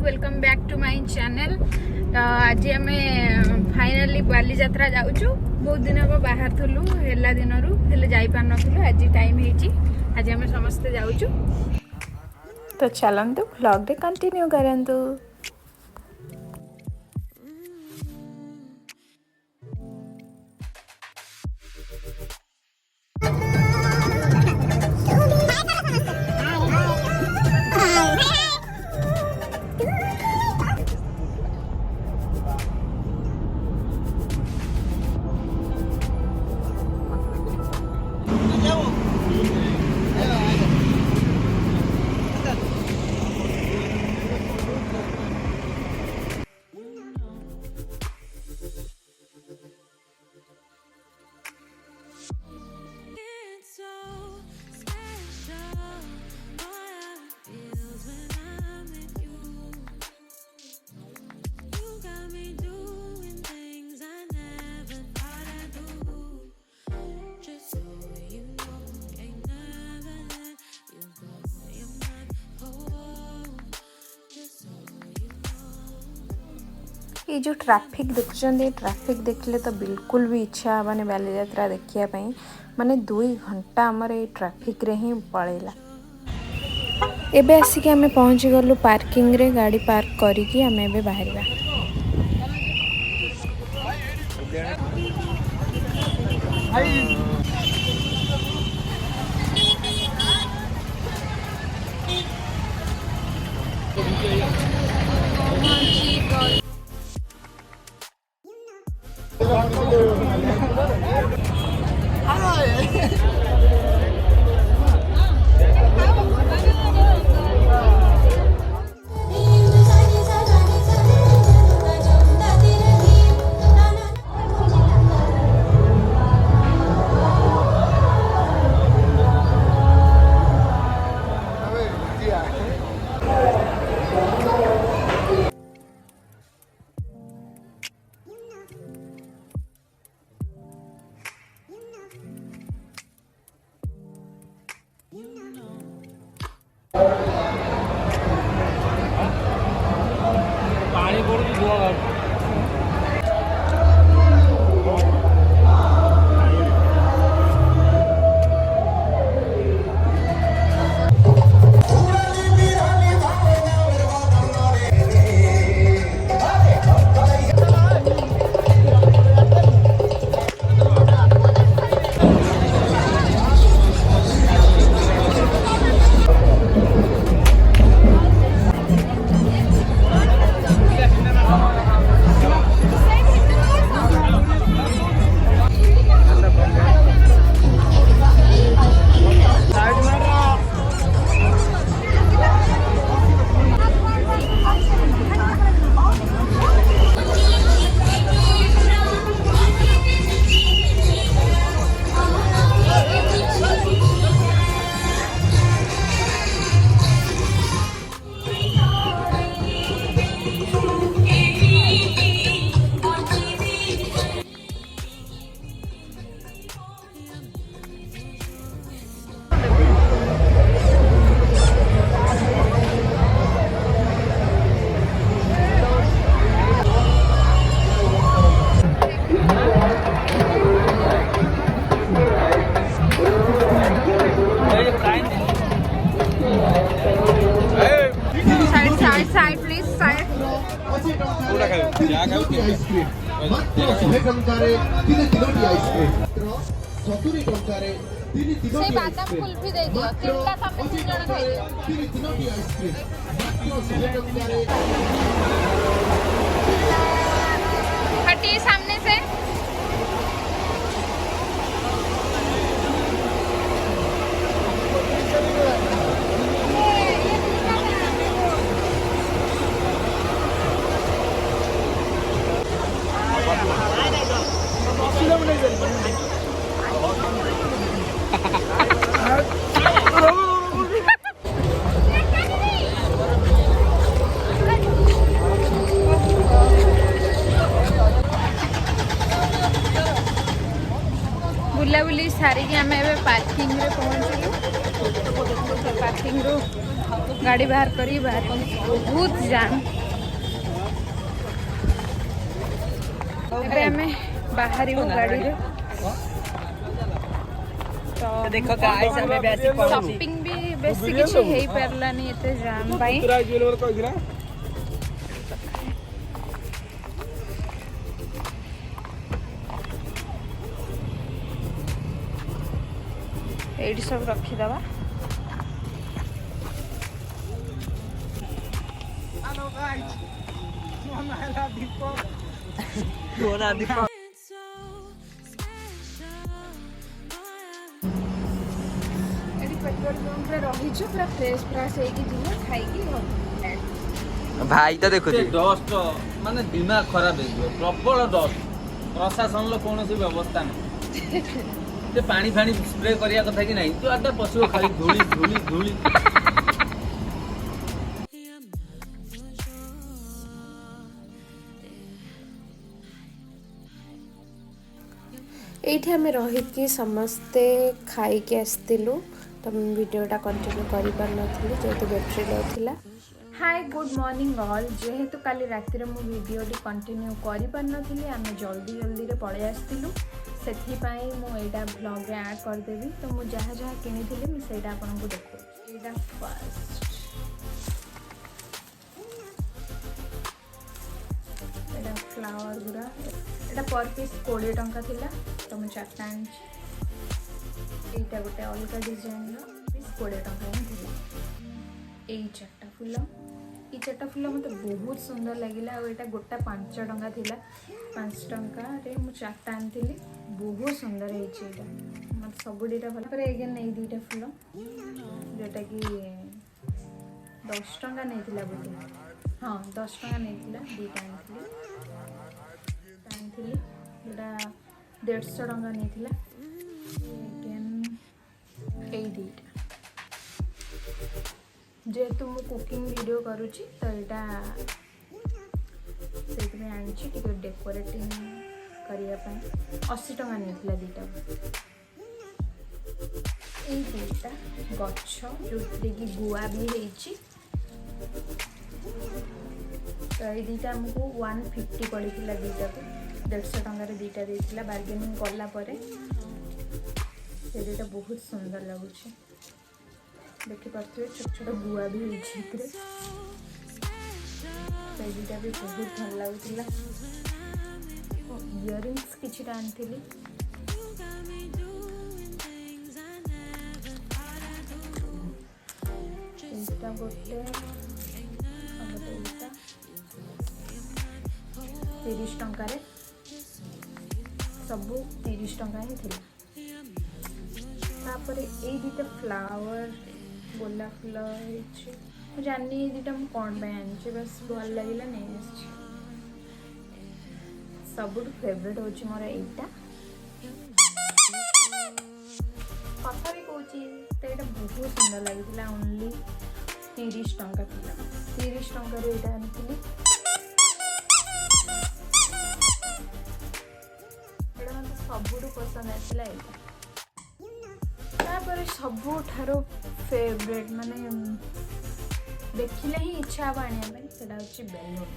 Welcome back to my channel. आज आम finally बाली यात्रा जाऊँ। बहुत दिन हम बाहर थलु हेला दिन जापार नथुलु। आज टाइम होती आज आम समस्ते जाऊँ। तो चलतु व्लॉग रे कंटिन्यू करंतु। ये जो ट्रैफिक देखुं ट्रैफिक देखले तो बिल्कुल भी इच्छा माने बाली यात्रा देखिया पई माने 2 घंटा आमर ये ट्रैफिक रे ही पड़ेला। एबे आसिक आमे पहुंची गलु पार्किंग रे गाड़ी पार्क करी कि आमे एबे बाहरबा। पानी पड़ू धुआं बादाम कुल्फी दे दियो। 3टा तमे 3 जण खाइदियो। हटिए सामने से। बुलाबुली सारिकी आम ए पार्किंग रे पहुँचलु। पार्किंग रू गाड़ी बाहर करी बाहर बहुत जाम ଏବେ ଆମେ ବାହାରିବୁ ଗାଡ଼ିରେ ତ देखो गाइस हमें बेसी ସପିଂ ବି ବେଶୀ କିଛି ହେଇପାରିଲାନି ଏତେ ଜାମ୍ ପାଇଁ ଏଇଠି ସବୁ ରଖିଦେବା पेट्रोल पंप रे रहिछु पूरा फ्रेश फ्रेश ହେଇକି ଯିବୁ ଖାଇକି भाई तो देखो डस्ट माने दिमाग खराब हो प्रबल डस्ट प्रशासन कौन व्यवस्था नहीं पानी फानी स्प्रे करिया कथा कि नहीं जो आटा पशु खाली धूली धूली धूली एठी हमें रही समस्ते खाई के आसलु तो वीडियोटा कंटिन्यू कर जेहेतु बैटरी लो थिला। हाय गुड मॉर्निंग ऑल जेहेतु काली राति रे मु वीडियोटी कंटिन्यू करि पार नथिली आमे जल्दी जल्दी रे पळे आस्तिलु सेथिपाई मु एटा ब्लॉग रे ऐड कर देबी तो मु जहा जहा किनिथिली मु सेटा आपन को देखो एटा फर्स्ट एटा फ्लावर गुरा एटा पर पीस 20 टंका थिला तो मु चारटा आनी एटा गोटे अलगा डिजाइन रो पीस 20 टंका थिला ए चारटा फूल ये चारटा फूल मत बहुत सुंदर लगिला और एटा गोटा 5 टंका थिला 5 टंका रे मु चारटा आनी बहुत सुंदर है मत सब दुटा भल पर एगेन नहीं दुटा फूल जोटा कि 10 टंका नहीं थिला बोली हाँ 10 टंका नहीं थिला दुटा आनी जोटा 150 टंका नहीं थिला एगेन ए दुटा जेहेतु मु कुकिंग वीडियो करुची तो यहाँ से आनी डेकोरेटिंग करने 80 टंका नहीं दुटा दुटा गछ जो कि गुआ भी होती तो ये दुटा आमको 150 पड़ी दुटा को 150 टंकार दुटा देता बार्गेनिंग कलापर से दुटा बहुत सुंदर लगुच देखिपे छोट छोट गुआ भी होता दुटा भी बहुत भल लगुला इयरिंग्स किसी आनी गोटे 30 टंका सबू 30 टंका ही थी तापर ये दुटा फ्लावर गोलाप फूल हो जानी ये दुटा मुझे कौन आनी बस भल लगे नहीं सब फेवरेट हूँ मोर यहीटा कथा भी कौच तो ये बहुत सुंदर लगी ओनली 30 टंका था 30 टंकार यहाँ आनी मत सबुठ पसंद आसला तापर सबुठारो फेवरेट माने देखिले ही इच्छा हम आने से बेलून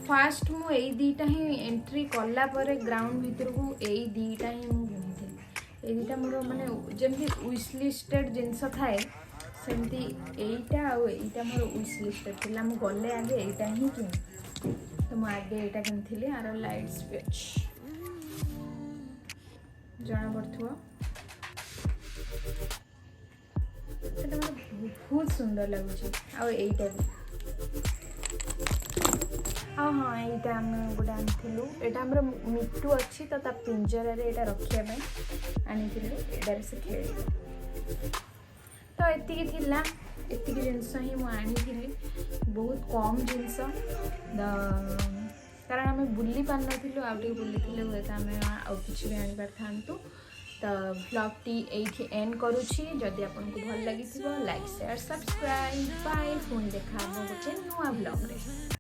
फास्ट मु ए दीटा ही एंट्री कला परे ग्राउंड भीतर को ए दीटा ही मु किनी ए दीटा मोर माने जेमती विश लिस्टेड जिनस थाए सेमती एटा आ एटा मोर विश लिस्टेड थिला मु गले आगे एटा ही किनी तो मु आगे एटा किनी आर लाइट स्विच जाना पड़थुआ सेटा मोर बहुत सुंदर लगुची आ एटा भी हाँ हाँ यहाँ आम गोटे आनीलु यहाँ मिट्टू अच्छी तो पिंजर यहाँ रखापी आनी एटार से खेल तो एति जिनस ही मुझे बहुत कम जिनस कारण आम बुली पार नु आगे बुली हुए तो आम आउ कि भी आनी पार था तो ब्लॉगटी ये एंड करुँची जदि आपको भल लगी लाइक शेयर सब्सक्राइब बाय पुणी देखा गोटे नुआ ब्लॉग रे।